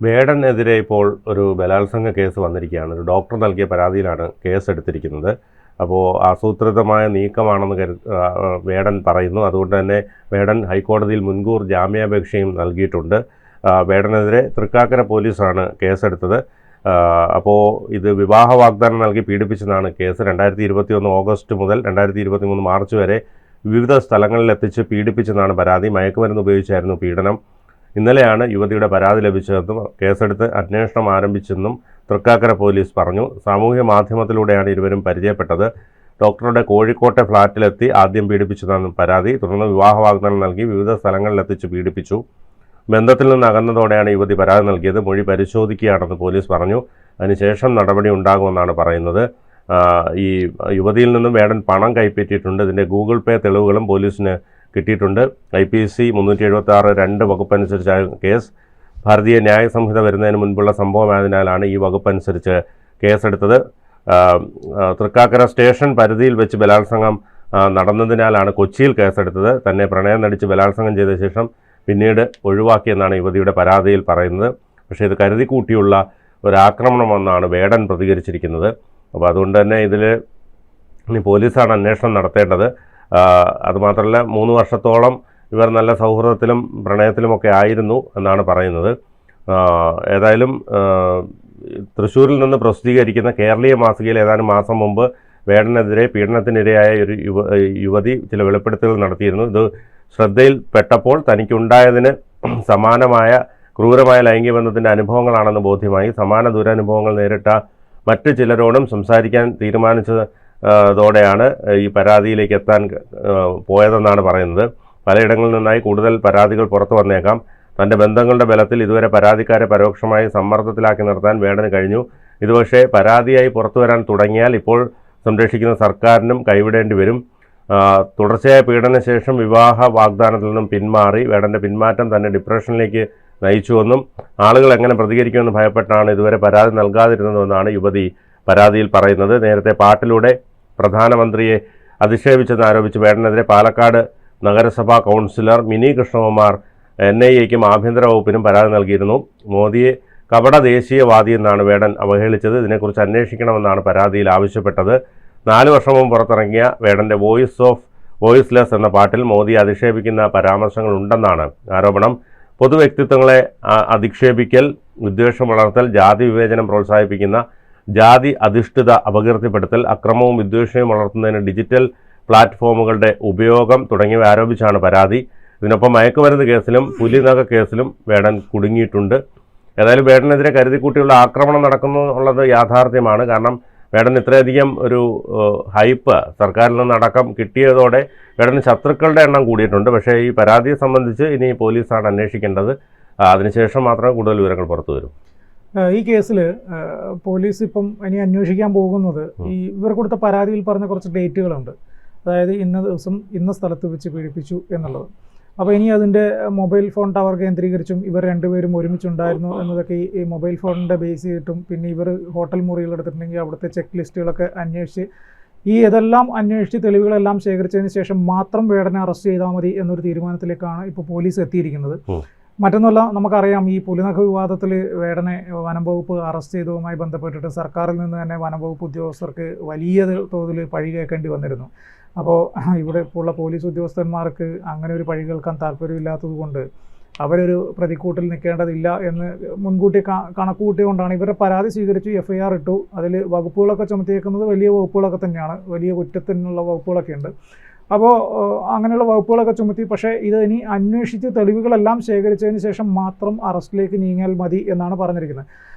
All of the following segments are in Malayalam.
വേടനെതിരെ ഇപ്പോൾ ഒരു ബലാത്സംഗ കേസ് വന്നിരിക്കുകയാണ്. ഒരു ഡോക്ടർ നൽകിയ പരാതിയിലാണ് കേസ് എടുത്തിരിക്കുന്നത്. അപ്പോൾ ആസൂത്രിതമായ നീക്കമാണെന്ന് വേടൻ പറയുന്നു. അതുകൊണ്ട് തന്നെ വേടൻ ഹൈക്കോടതിയിൽ മുൻകൂർ ജാമ്യാപേക്ഷയും നൽകിയിട്ടുണ്ട്. വേടനെതിരെ തൃക്കാക്കര പോലീസാണ് കേസെടുത്തത്. അപ്പോൾ ഇത് വിവാഹ വാഗ്ദാനം നൽകി പീഡിപ്പിച്ചെന്നാണ് കേസ്. 2021 ഓഗസ്റ്റ് മുതൽ 2023 മാർച്ച് വരെ വിവിധ സ്ഥലങ്ങളിലെത്തിച്ച് പീഡിപ്പിച്ചെന്നാണ് പരാതി. മയക്കുമരുന്ന് ഉപയോഗിച്ചായിരുന്നു പീഡനം. ഇന്നലെയാണ് യുവതിയുടെ പരാതി ലഭിച്ചതെന്നും കേസെടുത്ത് അന്വേഷണം ആരംഭിച്ചെന്നും തൃക്കാക്കര പോലീസ് പറഞ്ഞു. സാമൂഹ്യ മാധ്യമത്തിലൂടെയാണ് ഇരുവരും പരിചയപ്പെട്ടത്. ഡോക്ടറുടെ കോഴിക്കോട്ടെ ഫ്ളാറ്റിലെത്തി ആദ്യം പീഡിപ്പിച്ചതാണ് പരാതി. തുടർന്ന് വിവാഹ വാഗ്ദാനം നൽകി വിവിധ സ്ഥലങ്ങളിലെത്തിച്ച് പീഡിപ്പിച്ചു. ബന്ധത്തിൽ നിന്ന് അകന്നതോടെയാണ് യുവതി പരാതി നൽകിയത്. മൊഴി പരിശോധിക്കുകയാണെന്ന് പോലീസ് പറഞ്ഞു. അതിനുശേഷം നടപടി ഉണ്ടാകുമെന്നാണ് പറയുന്നത്. ഈ യുവതിയിൽ നിന്നും വേടൻ പണം കൈപ്പറ്റിയിട്ടുണ്ട്. ഇതിൻ്റെ ഗൂഗിൾ പേ തെളിവുകളും പോലീസിന് കിട്ടിയിട്ടുണ്ട്. IPC 376(2) വകുപ്പനുസരിച്ചാണ് കേസ്. ഭാരതീയ ന്യായ സംഹിത വരുന്നതിന് മുൻപുള്ള സംഭവമായതിനാലാണ് ഈ വകുപ്പനുസരിച്ച് കേസെടുത്തത്. തൃക്കാക്കര സ്റ്റേഷൻ പരിധിയിൽ വെച്ച് ബലാത്സംഗം നടന്നതിനാലാണ് കൊച്ചിയിൽ കേസെടുത്തത്. തന്നെ പ്രണയം നടിച്ച് ബലാത്സംഗം ചെയ്ത ശേഷം പിന്നീട് ഒഴിവാക്കിയെന്നാണ് യുവതിയുടെ പരാതിയിൽ പറയുന്നത്. പക്ഷേ ഇത് കരുതിക്കൂട്ടിയുള്ള ഒരാക്രമണമെന്നാണ് വേടൻ പ്രതികരിച്ചിരിക്കുന്നത്. അപ്പോൾ അതുകൊണ്ട് തന്നെ ഇതിൽ ഇനി പോലീസാണ് അന്വേഷണം നടത്തേണ്ടത്. അതുമാത്രമല്ല 3 വർഷത്തോളം ഇവർ നല്ല സൗഹൃദത്തിലും പ്രണയത്തിലുമൊക്കെ ആയിരുന്നു എന്നാണ് പറയുന്നത്. ഏതായാലും തൃശ്ശൂരിൽ നിന്ന് പ്രസിദ്ധീകരിക്കുന്ന കേരളീയ മാസികയിൽ ഏതാനും മാസം മുമ്പ് വേടനെതിരെ പീഡനത്തിനിരയായ ഒരു യുവതി ചില വെളിപ്പെടുത്തലുകൾ നടത്തിയിരുന്നു. ഇത് ശ്രദ്ധയിൽപ്പെട്ടപ്പോൾ തനിക്കുണ്ടായതിന് സമാനമായ ക്രൂരമായ ലൈംഗിക ബന്ധത്തിൻ്റെ അനുഭവങ്ങളാണെന്ന് ബോധ്യമായി. സമാന ദുരനുഭവങ്ങൾ നേരിട്ട മറ്റു ചിലരോടും സംസാരിക്കാൻ തീരുമാനിച്ചതോടെയാണ് ഈ പരാതിയിലേക്ക് എത്താൻ പോയതെന്നാണ് പറയുന്നത്. പലയിടങ്ങളിൽ നിന്നായി കൂടുതൽ പരാതികൾ പുറത്തു വന്നേക്കാം. തൻ്റെ ബന്ധങ്ങളുടെ ബലത്തിൽ ഇതുവരെ പരാതിക്കാരെ പരോക്ഷമായി സമ്മർദ്ദത്തിലാക്കി നിർത്താൻ വേടന് കഴിഞ്ഞു. ഇത് പക്ഷേ പരാതിയായി പുറത്തു വരാൻ തുടങ്ങിയാൽ ഇപ്പോൾ സംരക്ഷിക്കുന്ന സർക്കാരിനും കൈവിടേണ്ടി വരും. തുടർച്ചയായ പീഡനശേഷം വിവാഹ വാഗ്ദാനത്തിൽ നിന്നും പിന്മാറി വേടൻ്റെ പിന്മാറ്റം തന്നെ ഡിപ്രഷനിലേക്ക് നയിച്ചുവെന്നും ആളുകൾ എങ്ങനെ പ്രതികരിക്കുമെന്ന് ഭയപ്പെട്ടാണ് ഇതുവരെ പരാതി നൽകാതിരുന്നതെന്നാണ് യുവതി പരാതിയിൽ പറയുന്നത്. നേരത്തെ പാട്ടിലൂടെ പ്രധാനമന്ത്രിയെ അധിക്ഷേപിച്ചെന്നാരോപിച്ച് വേടനെതിരെ പാലക്കാട് നഗരസഭാ കൗൺസിലർ മിനി കൃഷ്ണകുമാർ NIAയ്ക്കും ആഭ്യന്തര വകുപ്പിനും പരാതി നൽകിയിരുന്നു. മോദിയെ കപട ദേശീയവാദിയെന്നാണ് വേടൻ അവഹേളിച്ചത്. ഇതിനെക്കുറിച്ച് അന്വേഷിക്കണമെന്നാണ് പരാതിയിൽ ആവശ്യപ്പെട്ടത്. 4 വർഷം മുമ്പ് പുറത്തിറങ്ങിയ വേടൻ്റെ വോയിസ്ലെസ് എന്ന പാട്ടിൽ മോദിയെ അധിക്ഷേപിക്കുന്ന പരാമർശങ്ങൾ ഉണ്ടെന്നാണ് ആരോപണം. പൊതുവ്യക്തിത്വങ്ങളെ അധിക്ഷേപിക്കൽ, വിദ്വേഷം വളർത്തൽ, ജാതി വിവേചനം പ്രോത്സാഹിപ്പിക്കുന്ന ജാതി അധിഷ്ഠിത അപകീർത്തിപ്പെടുത്തൽ, അക്രമവും വിദ്വേഷവും വളർത്തുന്നതിന് ഡിജിറ്റൽ പ്ലാറ്റ്ഫോമുകളുടെ ഉപയോഗം തുടങ്ങിയവ ആരോപിച്ചാണ് പരാതി. ഇതിനൊപ്പം മയക്കുമരുന്ന് കേസിലും പുലിനഖ കേസിലും വേടൻ കുടുങ്ങിയിട്ടുണ്ട്. ഏതായാലും വേടനെതിരെ കരുതിക്കൂട്ടിയുള്ള ആക്രമണം നടക്കുന്നു ഉള്ളത് യാഥാർത്ഥ്യമാണ്. കാരണം വേടൻ ഇത്രയധികം ഒരു ഹൈപ്പ് സർക്കാരിൽ നിന്നടക്കം കിട്ടിയതോടെ വേടന് ശത്രുക്കളുടെ എണ്ണം കൂടിയിട്ടുണ്ട്. പക്ഷേ ഈ പരാതിയെ സംബന്ധിച്ച് ഇനി പോലീസാണ് അന്വേഷിക്കേണ്ടത്. അതിനുശേഷം മാത്രമേ കൂടുതൽ വിവരങ്ങൾ പുറത്തു വരും. ഈ കേസിൽ പോലീസ് ഇപ്പം ഇനി അന്വേഷിക്കാൻ പോകുന്നത് ഇവർ കൊടുത്ത പരാതിയിൽ പറഞ്ഞ കുറച്ച് ഡേറ്റുകളുണ്ട്. അതായത് ഇന്ന ദിവസം ഇന്ന സ്ഥലത്ത് വെച്ച് പീഡിപ്പിച്ചു എന്നുള്ളത്. അപ്പോൾ ഇനി അതിൻ്റെ മൊബൈൽ ഫോൺ ടവർ കേന്ദ്രീകരിച്ചും ഇവർ രണ്ടുപേരും ഒരുമിച്ചുണ്ടായിരുന്നു എന്നതൊക്കെ ഈ മൊബൈൽ ഫോണിൻ്റെ ബേസ് ചെയ്തിട്ടും പിന്നെ ഇവർ ഹോട്ടൽ മുറികളെടുത്തിട്ടുണ്ടെങ്കിൽ അവിടുത്തെ ചെക്ക് ലിസ്റ്റുകളൊക്കെ അന്വേഷിച്ച് ഇതെല്ലാം അന്വേഷിച്ച് തെളിവുകളെല്ലാം ശേഖരിച്ചതിന് ശേഷം മാത്രം വേടനെ അറസ്റ്റ് ചെയ്താൽ മതി എന്നൊരു തീരുമാനത്തിലേക്കാണ് ഇപ്പോൾ പോലീസ് എത്തിയിരിക്കുന്നത്. മറ്റൊന്നുമല്ല, നമുക്കറിയാം ഈ പുലിനഖ വിവാദത്തിൽ വേടനെ വനം വകുപ്പ് അറസ്റ്റ് ചെയ്തതുമായി ബന്ധപ്പെട്ടിട്ട് സർക്കാരിൽ നിന്ന് തന്നെ വനം വകുപ്പ് ഉദ്യോഗസ്ഥർക്ക് വലിയ തോതിൽ പഴി കേൾക്കേണ്ടി വന്നിരുന്നു. അപ്പോൾ ഇവിടെ ഉള്ള പോലീസ് ഉദ്യോഗസ്ഥന്മാർക്ക് അങ്ങനെ ഒരു പഴി കേൾക്കാൻ താല്പര്യമില്ലാത്തത് കൊണ്ട് അവരൊരു പ്രതിക്കൂട്ടിൽ നിൽക്കേണ്ടതില്ല എന്ന് മുൻകൂട്ടി കണക്കുകൂട്ടിക്കൊണ്ടാണ് ഇവരുടെ പരാതി സ്വീകരിച്ചു FIR ഇട്ടു. അതിൽ വകുപ്പുകളൊക്കെ ചുമത്തിയേക്കുന്നത് വലിയ വകുപ്പുകളൊക്കെ തന്നെയാണ്, വലിയ കുറ്റത്തിനുള്ള വകുപ്പുകളൊക്കെ ഉണ്ട്. അപ്പോൾ അങ്ങനെയുള്ള വകുപ്പുകളൊക്കെ ചുമത്തി. പക്ഷേ ഇത് ഇനി അന്വേഷിച്ച് തെളിവുകളെല്ലാം ശേഖരിച്ചതിന് ശേഷം മാത്രം അറസ്റ്റിലേക്ക് നീങ്ങിയാൽ മതി എന്നാണ് പറഞ്ഞിരിക്കുന്നത്.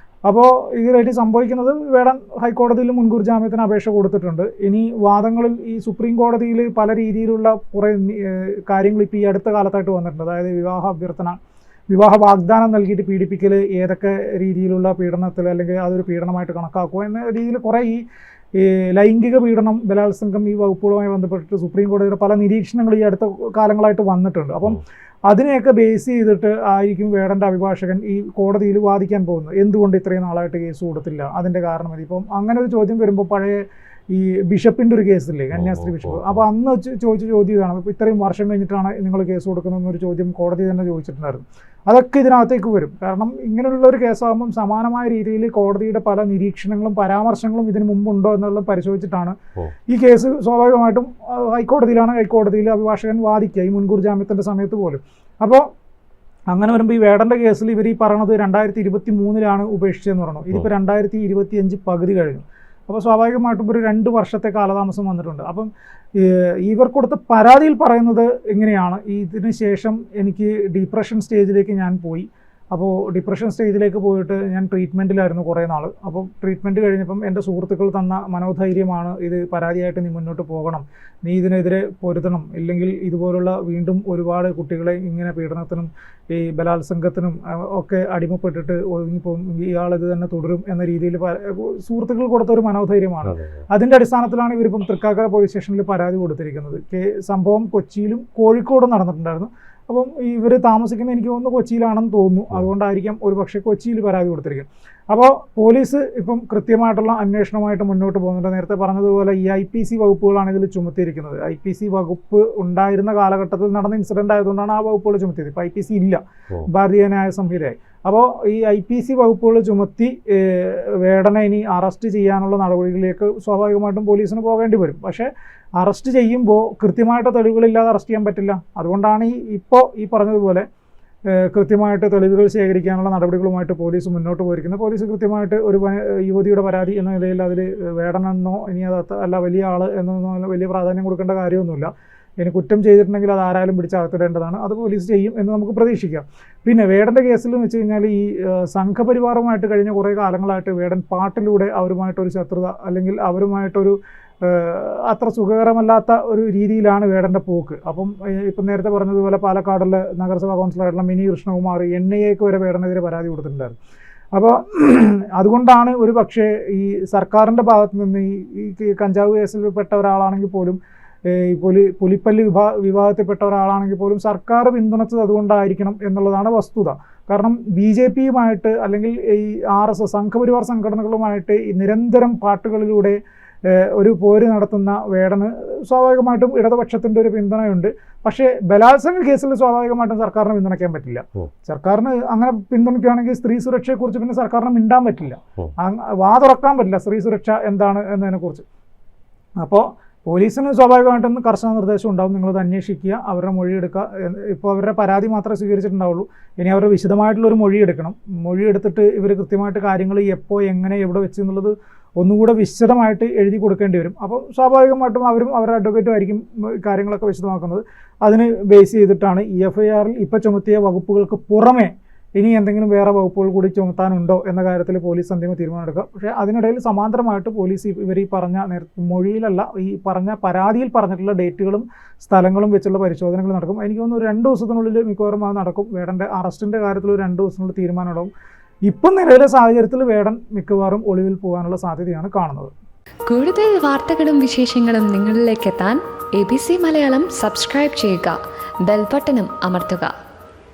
അപ്പോൾ ഇതിലായിട്ട് സംഭവിക്കുന്നത് വേടൻ ഹൈക്കോടതിയിൽ മുൻകൂർ ജാമ്യത്തിന് അപേക്ഷ കൊടുത്തിട്ടുണ്ട്. ഇനി വാദങ്ങളിൽ ഈ സുപ്രീം കോടതിയിൽ പല രീതിയിലുള്ള കുറേ കാര്യങ്ങൾ ഇപ്പോൾ ഈ അടുത്ത കാലത്തായിട്ട് വന്നിട്ടുണ്ട്. അതായത് വിവാഹ വാഗ്ദാനം നൽകിയിട്ട് പീഡിപ്പിക്കൽ ഏതൊക്കെ രീതിയിലുള്ള പീഡനത്തിൽ അല്ലെങ്കിൽ അതൊരു പീഡനമായിട്ട് കണക്കാക്കുക എന്ന രീതിയിൽ കുറേ ഈ ലൈംഗിക പീഡനം, ബലാത്സംഗം ഈ വകുപ്പുകളുമായി ബന്ധപ്പെട്ടിട്ട് സുപ്രീം കോടതിയുടെ പല നിരീക്ഷണങ്ങൾ ഈ അടുത്ത കാലങ്ങളായിട്ട് വന്നിട്ടുണ്ട്. അപ്പം അതിനെയൊക്കെ ബേസ് ചെയ്തിട്ട് ആയിരിക്കും വേടൻ്റെ അഭിഭാഷകൻ ഈ കോടതിയിൽ വാദിക്കാൻ പോകുന്നത്. എന്തുകൊണ്ട് ഇത്രയും നാളായിട്ട് കേസ് കൊടുത്തില്ല, അതിൻ്റെ കാരണം മതി. ഇപ്പം അങ്ങനെ ഒരു ചോദ്യം വരുമ്പോൾ പഴയ ഈ ബിഷപ്പിൻ്റെ ഒരു കേസില്ലേ, കന്യാസ്ത്രീ ബിഷപ്പ്. അപ്പോൾ അന്ന് ചോദിച്ച ചോദ്യമാണ്, ഇപ്പോൾ ഇത്രയും വർഷം കഴിഞ്ഞിട്ടാണ് നിങ്ങൾ കേസ് കൊടുക്കുന്നതെന്നൊരു ചോദ്യം കോടതി തന്നെ ചോദിച്ചിട്ടുണ്ടായിരുന്നു. അതൊക്കെ ഇതിനകത്തേക്ക് വരും. കാരണം ഇങ്ങനെയുള്ള ഒരു കേസാകുമ്പം സമാനമായ രീതിയിൽ കോടതിയുടെ പല നിരീക്ഷണങ്ങളും പരാമർശങ്ങളും ഇതിന് മുമ്പുണ്ടോ എന്നുള്ളത് പരിശോധിച്ചിട്ടാണ് ഈ കേസ് സ്വാഭാവികമായിട്ടും ഹൈക്കോടതിയിലാണ്, ഹൈക്കോടതിയിൽ അഭിഭാഷകൻ വാദിക്കുക ഈ മുൻകൂർ ജാമ്യത്തിൻ്റെ സമയത്ത് പോലും. അപ്പോൾ അങ്ങനെ വരുമ്പോൾ ഈ വേടൻ്റെ കേസിൽ ഇവർ ഈ പറയണത് 2023 ഉപേക്ഷിച്ചതെന്ന് പറഞ്ഞു. ഇതിപ്പോൾ 2025 പകുതി കഴിഞ്ഞു. അപ്പോൾ സ്വാഭാവികമായിട്ടും ഒരു 2 വർഷത്തെ കാലതാമസം വന്നിട്ടുണ്ട്. അപ്പം ഇവർ കൊടുത്ത പരാതിയിൽ പറയുന്നത് എങ്ങനെയാണ്, ഇതിന് ശേഷം എനിക്ക് ഡിപ്രഷൻ സ്റ്റേജിലേക്ക് ഞാൻ പോയി. അപ്പോൾ ഡിപ്രഷൻ സ്റ്റേജിലേക്ക് പോയിട്ട് ഞാൻ ട്രീറ്റ്മെൻറ്റിലായിരുന്നു കുറേ നാൾ. അപ്പോൾ ട്രീറ്റ്മെൻറ്റ് കഴിഞ്ഞപ്പം എൻ്റെ സുഹൃത്തുക്കൾ തന്ന മനോധൈര്യമാണ്, ഇത് പരാതിയായിട്ട് നീ മുന്നോട്ട് പോകണം, നീ ഇതിനെതിരെ പൊരുതണം, ഇല്ലെങ്കിൽ ഇതുപോലുള്ള വീണ്ടും ഒരുപാട് കുട്ടികളെ ഇങ്ങനെ പീഡനത്തിനും ഈ ബലാത്സംഗത്തിനും ഒക്കെ അടിമപ്പെട്ടിട്ട് ഒതുങ്ങിപ്പോകും, ഇയാളിത് തന്നെ തുടരും എന്ന രീതിയിൽ സുഹൃത്തുക്കൾ കൊടുത്ത ഒരു മനോധൈര്യമാണ്. അതിൻ്റെ അടിസ്ഥാനത്തിലാണ് ഇവരിപ്പം തൃക്കാക്കര പോലീസ് സ്റ്റേഷനിൽ പരാതി കൊടുത്തിരിക്കുന്നത്. സംഭവം കൊച്ചിയിലും കോഴിക്കോടും നടന്നിട്ടുണ്ടായിരുന്നു. അപ്പം ഇവർ താമസിക്കുന്നത് എനിക്ക് തോന്നുന്നു കൊച്ചിയിലാണെന്ന് തോന്നുന്നു. അതുകൊണ്ടായിരിക്കാം ഒരു പക്ഷേ കൊച്ചിയിൽ പരാതി കൊടുത്തിരിക്കുന്നത്. അപ്പോൾ പോലീസ് ഇപ്പം കൃത്യമായിട്ടുള്ള അന്വേഷണമായിട്ട് മുന്നോട്ട് പോകുന്നുണ്ട്. നേരത്തെ പറഞ്ഞതുപോലെ ഈ IPC വകുപ്പുകളാണ് ഇതിൽ ചുമത്തിയിരിക്കുന്നത്. IPC വകുപ്പ് ഉണ്ടായിരുന്ന കാലഘട്ടത്തിൽ നടന്ന ഇൻസിഡൻ്റ് ആയതുകൊണ്ടാണ് ആ വകുപ്പുകൾ ചുമത്തിയത്. ഇപ്പോൾ IPC ഇല്ല, ഭാരതീയ ന്യായ സംഹിതയായി. അപ്പോൾ ഈ IPC വകുപ്പുകൾ ചുമത്തി വേടനെ ഇനി അറസ്റ്റ് ചെയ്യാനുള്ള നടപടികളിലേക്ക് സ്വാഭാവികമായിട്ടും പോലീസിന് പോകേണ്ടി വരും. പക്ഷേ അറസ്റ്റ് ചെയ്യുമ്പോൾ കൃത്യമായിട്ട് തെളിവുകളില്ലാതെ അറസ്റ്റ് ചെയ്യാൻ പറ്റില്ല. അതുകൊണ്ടാണ് ഇപ്പോൾ ഈ പറഞ്ഞതുപോലെ കൃത്യമായിട്ട് തെളിവുകൾ ശേഖരിക്കാനുള്ള നടപടികളുമായിട്ട് പോലീസ് മുന്നോട്ട് പോയിരിക്കുന്നത്. പോലീസ് കൃത്യമായിട്ട് ഒരു യുവതിയുടെ പരാതി എന്ന നിലയിൽ അതിൽ വേടനെന്നോ ഇനി അത് അല്ല വലിയ ആൾ എന്നോ വലിയ പ്രാധാന്യം കൊടുക്കേണ്ട കാര്യമൊന്നുമില്ല. ഇനി കുറ്റം ചെയ്തിട്ടുണ്ടെങ്കിൽ അത് ആരായാലും പിടിച്ചകത്തിടേണ്ടതാണ്. അത് പോലീസ് ചെയ്യും എന്ന് നമുക്ക് പ്രതീക്ഷിക്കാം. പിന്നെ വേടൻ്റെ കേസിൽ എന്ന് വെച്ച് കഴിഞ്ഞാൽ ഈ സംഘപരിവാറുമായിട്ട് കഴിഞ്ഞ കുറേ കാലങ്ങളായിട്ട് വേടൻ പാട്ടിലൂടെ അവരുമായിട്ടൊരു ശത്രുത അല്ലെങ്കിൽ അവരുമായിട്ടൊരു അത്ര സുഖകരമല്ലാത്ത ഒരു രീതിയിലാണ് വേടൻ്റെ പോക്ക്. അപ്പം ഇപ്പം നേരത്തെ പറഞ്ഞതുപോലെ പാലക്കാടിലെ നഗരസഭാ കൗൺസിലറായിട്ടുള്ള മിനി കൃഷ്ണകുമാർ NIAക്ക് വരെ വേടനെതിരെ പരാതി കൊടുത്തിട്ടുണ്ടായിരുന്നു. അപ്പോൾ അതുകൊണ്ടാണ് ഒരു പക്ഷേ ഈ സർക്കാരിൻ്റെ ഭാഗത്ത് നിന്ന് ഈ കഞ്ചാവ് കേസിൽപ്പെട്ട ഒരാളാണെങ്കിൽ പോലും ഈ പുലിപ്പല്ലി വിഭാഗത്തിൽപ്പെട്ട ഒരാളാണെങ്കിൽ പോലും സർക്കാർ പിന്തുണച്ചത് അതുകൊണ്ടായിരിക്കണം എന്നുള്ളതാണ് വസ്തുത. കാരണം BJPയുമായിട്ട് അല്ലെങ്കിൽ ഈ RSS സംഘപരിവാർ സംഘടനകളുമായിട്ട് നിരന്തരം പാട്ടുകളിലൂടെ ഒരു പോര് നടത്തുന്ന വേടന് സ്വാഭാവികമായിട്ടും ഇടതുപക്ഷത്തിൻ്റെ ഒരു പിന്തുണയുണ്ട്. പക്ഷേ ബലാത്സംഗ കേസിൽ സ്വാഭാവികമായിട്ടും സർക്കാരിന് പിന്തുണയ്ക്കാൻ പറ്റില്ല. സർക്കാരിന് അങ്ങനെ പിന്തുണയ്ക്കുകയാണെങ്കിൽ സ്ത്രീ സുരക്ഷയെക്കുറിച്ച് പിന്നെ സർക്കാരിന് മിണ്ടാൻ പറ്റില്ല, വാതുറക്കാൻ പറ്റില്ല സ്ത്രീ സുരക്ഷ എന്താണ് എന്നതിനെക്കുറിച്ച്. അപ്പോൾ പോലീസിന് സ്വാഭാവികമായിട്ടും കർശന നിർദ്ദേശം ഉണ്ടാവും, നിങ്ങളത് അന്വേഷിക്കുക, അവരുടെ മൊഴിയെടുക്കുക. ഇപ്പോൾ അവരുടെ പരാതി മാത്രമേ സ്വീകരിച്ചിട്ടുണ്ടാവുള്ളൂ. ഇനി അവരുടെ വിശദമായിട്ടുള്ളൊരു മൊഴിയെടുക്കണം. മൊഴിയെടുത്തിട്ട് ഇവർ കൃത്യമായിട്ട് കാര്യങ്ങൾ എപ്പോൾ എങ്ങനെ എവിടെ വെച്ച് എന്നുള്ളത് ഒന്നുകൂടെ വിശദമായിട്ട് എഴുതി കൊടുക്കേണ്ടി വരും. അപ്പം സ്വാഭാവികമായിട്ടും അവരും അവരുടെ അഡ്വക്കേറ്റും ആയിരിക്കും കാര്യങ്ങളൊക്കെ വിശദമാക്കുന്നത്. അതിന് ബേസ് ചെയ്തിട്ടാണ് FIRൽ ഇപ്പോൾ ചുമത്തിയ വകുപ്പുകൾക്ക് പുറമെ ഇനി എന്തെങ്കിലും വേറെ വകുപ്പുകൾ കൂടി ചുമത്താനുണ്ടോ എന്ന കാര്യത്തിൽ പോലീസ് അന്തിമ തീരുമാനമെടുക്കുക. പക്ഷേ അതിനിടയിൽ സമാന്തരമായിട്ട് പോലീസ് ഇവർ ഈ പറഞ്ഞ മൊഴിയിലല്ല, ഈ പറഞ്ഞ പരാതിയിൽ പറഞ്ഞിട്ടുള്ള ഡേറ്റുകളും സ്ഥലങ്ങളും വെച്ചുള്ള പരിശോധനകൾ നടക്കും. എനിക്ക് തോന്നുന്നു 2 ദിവസത്തിനുള്ളിൽ മിക്കവാറും അത് നടക്കും. വേടൻ്റെ അറസ്റ്റിൻ്റെ കാര്യത്തിൽ 2 ദിവസത്തിനുള്ളിൽ തീരുമാനമുണ്ടാകും. ഇപ്പം നിലവിലെ സാഹചര്യത്തിൽ വേടൻ മിക്കവാറും ഒളിവിൽ പോകാനുള്ള സാധ്യതയാണ് കാണുന്നത്. കൂടുതൽ വാർത്തകളും വിശേഷങ്ങളും നിങ്ങളിലേക്ക് എത്താൻ ABC മലയാളം സബ്സ്ക്രൈബ് ചെയ്യുക, ബെൽ ബട്ടണും അമർത്തുക.